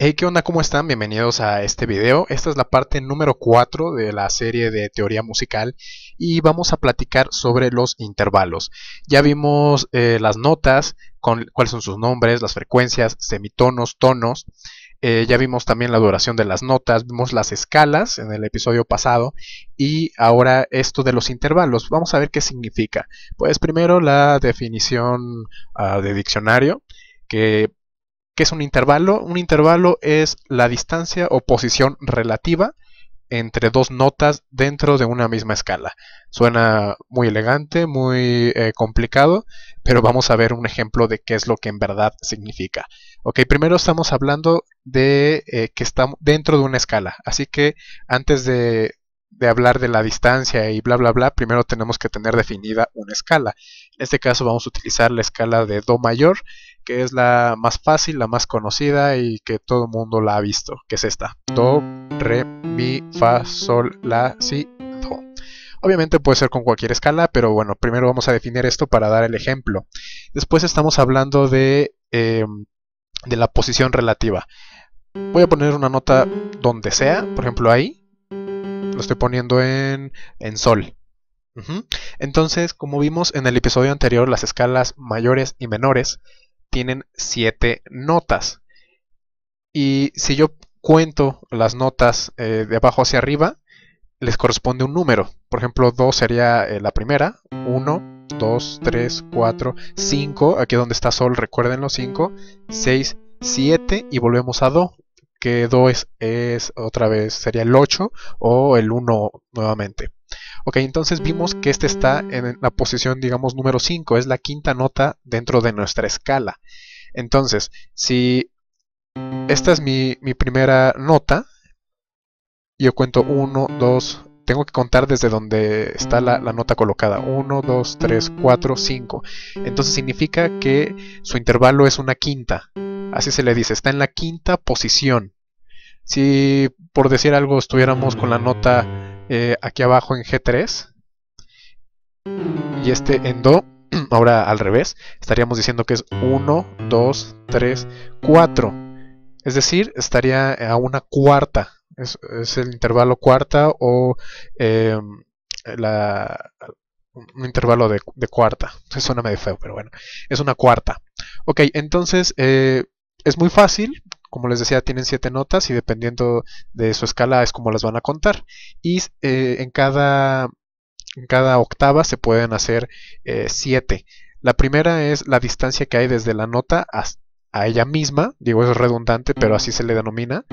Hey, ¿qué onda? ¿Cómo están? Bienvenidos a este video. Esta es la parte número 4 de la serie de teoría musical y vamos a platicar sobre los intervalos. Ya vimos las notas, cuáles son sus nombres, las frecuencias, semitonos, tonos. Ya vimos también la duración de las notas, vimos las escalas en el episodio pasado y ahora esto de los intervalos. Vamos a ver qué significa. Pues primero la definición de diccionario, que ¿qué es un intervalo? Un intervalo es la distancia o posición relativa entre dos notas dentro de una misma escala. Suena muy elegante, muy complicado, pero vamos a ver un ejemplo de qué es lo que en verdad significa. Ok, primero estamos hablando de que estamos dentro de una escala, así que antes de hablar de la distancia y bla bla bla, primero tenemos que tener definida una escala. En este caso vamos a utilizar la escala de Do mayor, que es la más fácil, la más conocida y que todo el mundo la ha visto, que es esta. Do, re, mi, fa, sol, la, si, do. Obviamente puede ser con cualquier escala, pero bueno, primero vamos a definir esto para dar el ejemplo. Después estamos hablando de la posición relativa. Voy a poner una nota donde sea, por ejemplo ahí, lo estoy poniendo en sol. Entonces, como vimos en el episodio anterior, las escalas mayores y menores tienen 7 notas. Y si yo cuento las notas de abajo hacia arriba, les corresponde un número. Por ejemplo, Do sería la primera. 1, 2, 3, 4, 5. Aquí donde está Sol, recuérdenlo, 5, 6, 7 y volvemos a Do. Que Do es otra vez, sería el 8 o el 1 nuevamente. Ok, entonces vimos que este está en la posición, digamos, número 5. Es la quinta nota dentro de nuestra escala. Entonces, si esta es mi primera nota, yo cuento 1, 2, tengo que contar desde donde está la nota colocada. 1, 2, 3, 4, 5. Entonces significa que su intervalo es una quinta. Así se le dice, está en la quinta posición. Si por decir algo estuviéramos con la nota aquí abajo en G3 y este en Do, ahora al revés, estaríamos diciendo que es 1, 2, 3, 4. Es decir, estaría a una cuarta. Es el intervalo cuarta o la, un intervalo de cuarta. Suena medio feo, pero bueno, es una cuarta. Ok, entonces es muy fácil. Como les decía, tienen 7 notas y dependiendo de su escala es como las van a contar. Y en cada octava se pueden hacer 7. La primera es la distancia que hay desde la nota a ella misma. Digo, es redundante, pero así se le denomina.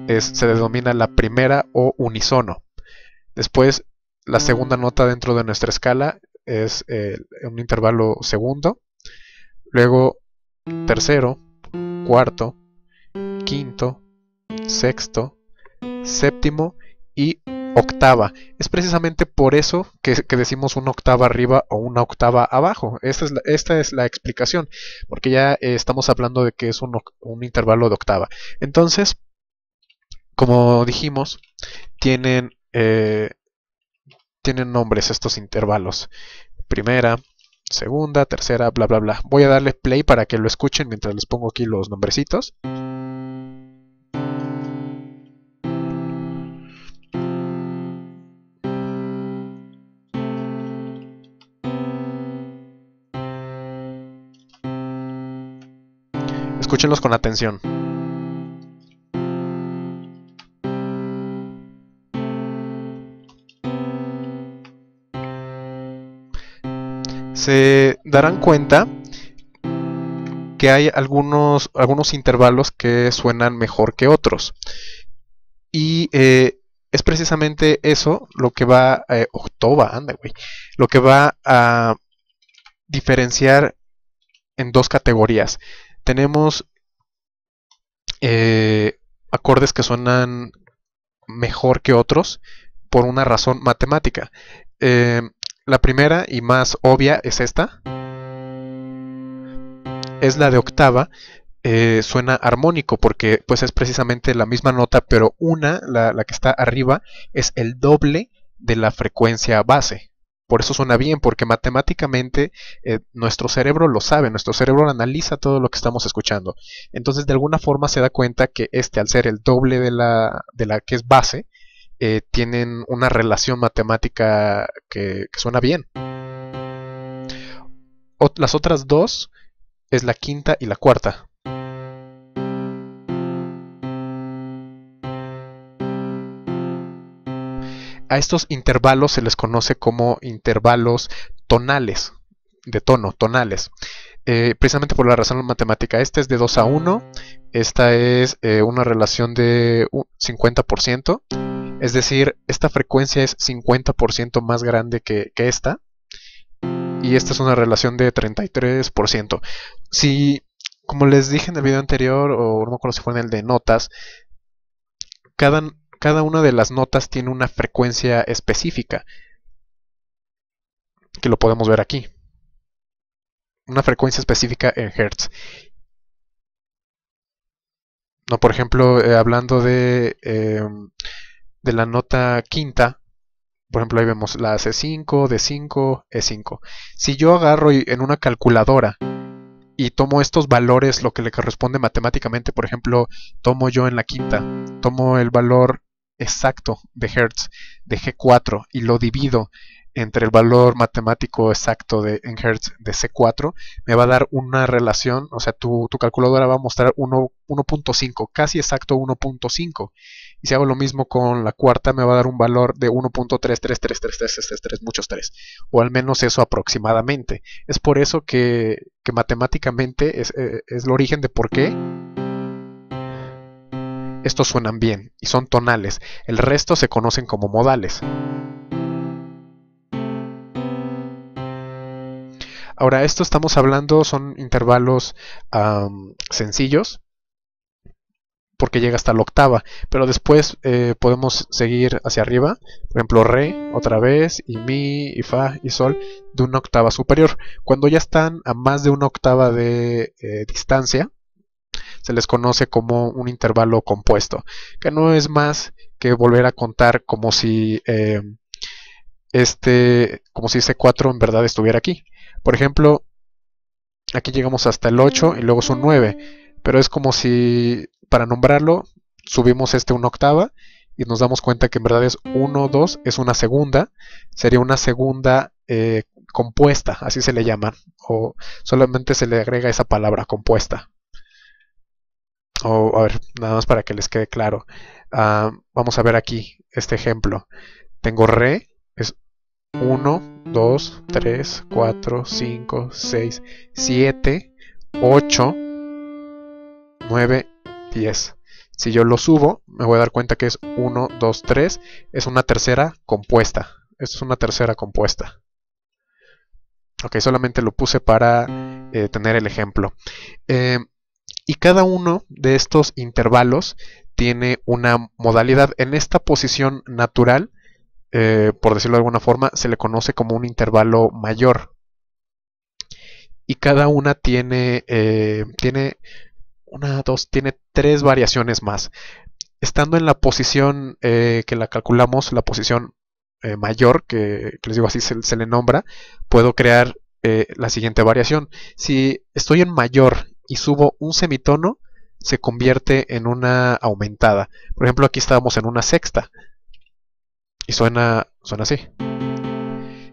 Se denomina la primera o unisono. Después, la segunda nota dentro de nuestra escala es un intervalo segundo. Luego, tercero, cuarto, quinto, sexto, séptimo y octava. Es precisamente por eso que decimos una octava arriba o una octava abajo. Esta es la explicación, porque ya estamos hablando de que es un intervalo de octava. Entonces, como dijimos, tienen nombres estos intervalos. Primera, segunda, tercera, bla bla bla. Voy a darle play para que lo escuchen mientras les pongo aquí los nombrecitos. Escúchenlos con atención. Se darán cuenta que hay algunos intervalos que suenan mejor que otros. Y es precisamente eso lo que va lo que va a diferenciar en dos categorías. Tenemos acordes que suenan mejor que otros por una razón matemática. La primera y más obvia es esta. Es la de octava. Suena armónico porque pues es precisamente la misma nota, pero la que está arriba es el doble de la frecuencia base. Por eso suena bien, porque matemáticamente nuestro cerebro lo sabe, nuestro cerebro analiza todo lo que estamos escuchando. Entonces, de alguna forma se da cuenta que al ser el doble de la que es base, tienen una relación matemática que suena bien. Las otras dos es la quinta y la cuarta. A estos intervalos se les conoce como intervalos tonales, de tono, tonales. Precisamente por la razón matemática. Esta es de 2 a 1, esta es una relación de 50%, es decir, esta frecuencia es 50% más grande que esta, y esta es una relación de 33%. Si, como les dije en el video anterior, o no me acuerdo si fue en el de notas, cada una de las notas tiene una frecuencia específica, que lo podemos ver aquí. Una frecuencia específica en Hertz. No, por ejemplo, hablando de la nota quinta, por ejemplo, ahí vemos la C5, D5, E5. Si yo agarro en una calculadora y tomo estos valores, lo que le corresponde matemáticamente, por ejemplo, tomo yo en la quinta, tomo el valor exacto de Hertz de G4 y lo divido entre el valor matemático exacto en Hertz de C4, me va a dar una relación, o sea, tu calculadora va a mostrar 1.5, casi exacto 1.5. Y si hago lo mismo con la cuarta, me va a dar un valor de 1.3333333, muchos 3, o al menos eso aproximadamente. Es por eso que matemáticamente es el origen de por qué estos suenan bien y son tonales. El resto se conocen como modales. Ahora, esto estamos hablando, son intervalos sencillos, porque llega hasta la octava, pero después podemos seguir hacia arriba, por ejemplo re, otra vez, y mi, y fa, y sol, de una octava superior. Cuando ya están a más de una octava de distancia, se les conoce como un intervalo compuesto, que no es más que volver a contar como si C4 en verdad estuviera aquí. Por ejemplo, aquí llegamos hasta el 8 y luego son 9, pero es como si para nombrarlo subimos una octava y nos damos cuenta que en verdad es 1, 2, es una segunda, sería una segunda compuesta, así se le llama, o solamente se le agrega esa palabra, compuesta. O a ver, nada más para que les quede claro. Vamos a ver aquí este ejemplo. Tengo re, es 1, 2, 3, 4, 5, 6, 7, 8, 9, 10. Si yo lo subo, me voy a dar cuenta que es 1, 2, 3. Es una tercera compuesta. Esto es una tercera compuesta. Ok, solamente lo puse para tener el ejemplo. Y cada uno de estos intervalos tiene una modalidad. En esta posición natural, por decirlo de alguna forma, se le conoce como un intervalo mayor. Y cada una tiene tiene 3 variaciones más. Estando en la posición que la calculamos, la posición mayor, que les digo así se le nombra, puedo crear la siguiente variación. Si estoy en mayor y subo un semitono, se convierte en una aumentada. Por ejemplo, aquí estábamos en una sexta y suena así.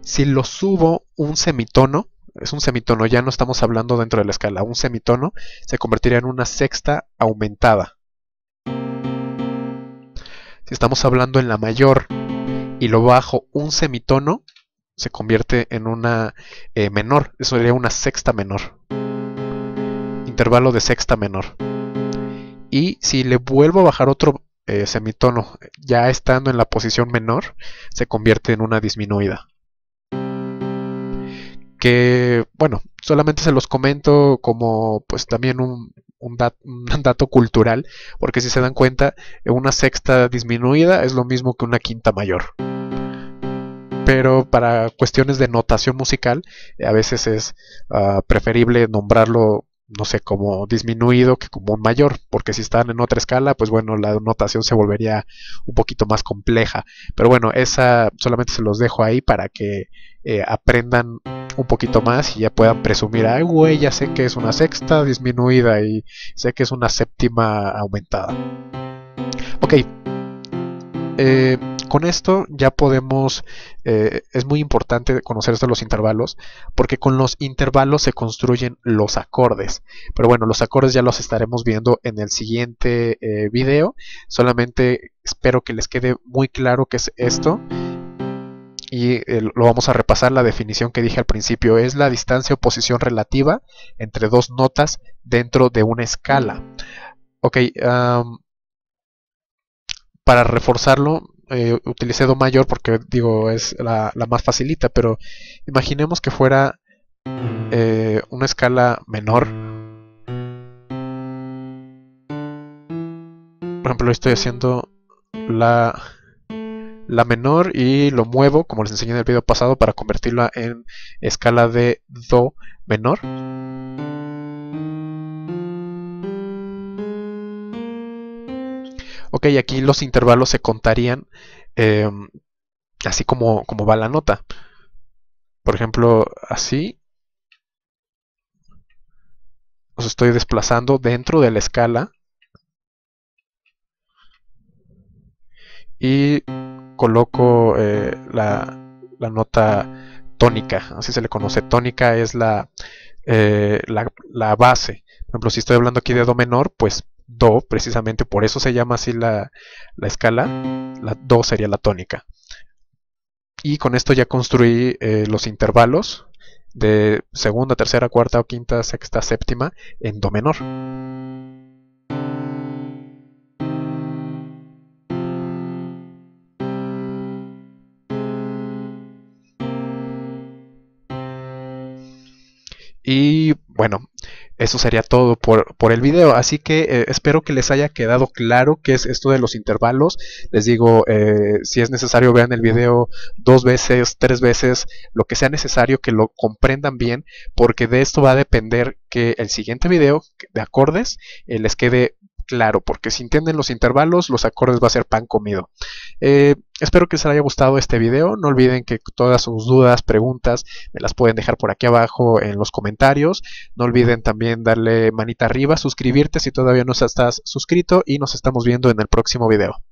Si lo subo un semitono, es un semitono, ya no estamos hablando dentro de la escala, un semitono se convertiría en una sexta aumentada. Si estamos hablando en la mayor y lo bajo un semitono, se convierte en una menor, eso sería una sexta menor. Intervalo de sexta menor. Y si le vuelvo a bajar otro semitono, ya estando en la posición menor, se convierte en una disminuida. Que, bueno, solamente se los comento como pues también un dato cultural, porque si se dan cuenta, una sexta disminuida es lo mismo que una quinta mayor. Pero para cuestiones de notación musical, a veces es preferible nombrarlo, no sé, como disminuido que como un mayor, porque si están en otra escala, pues bueno, la notación se volvería un poquito más compleja. Pero bueno, esa solamente se los dejo ahí para que aprendan un poquito más y ya puedan presumir, ay güey, ya sé que es una sexta disminuida y sé que es una séptima aumentada. Ok, con esto ya podemos, es muy importante conocer esto de los intervalos, porque con los intervalos se construyen los acordes. Pero bueno, los acordes ya los estaremos viendo en el siguiente video. Solamente espero que les quede muy claro qué es esto. Y lo vamos a repasar. La definición que dije al principio es la distancia o posición relativa entre dos notas dentro de una escala. Ok, para reforzarlo utilicé do mayor porque digo es la más facilita, pero imaginemos que fuera una escala menor. Por ejemplo, estoy haciendo la menor y lo muevo como les enseñé en el video pasado para convertirla en escala de do menor. Ok, aquí los intervalos se contarían así como va la nota. Por ejemplo, así. Os estoy desplazando dentro de la escala. Y coloco la nota tónica. Así se le conoce. Tónica es la base. Por ejemplo, si estoy hablando aquí de do menor, pues do, precisamente por eso se llama así la escala. La do sería la tónica. Y con esto ya construí los intervalos de segunda, tercera, cuarta o quinta, sexta, séptima en do menor. Y bueno, eso sería todo por el video. Así que espero que les haya quedado claro qué es esto de los intervalos. Les digo, si es necesario vean el video 2 veces, 3 veces, lo que sea necesario, que lo comprendan bien, porque de esto va a depender que el siguiente video de acordes les quede claro, porque si entienden los intervalos, los acordes va a ser pan comido. Espero que les haya gustado este video. No olviden que todas sus dudas, preguntas, me las pueden dejar por aquí abajo en los comentarios. No olviden también darle manita arriba, suscribirte si todavía no estás suscrito y nos estamos viendo en el próximo video.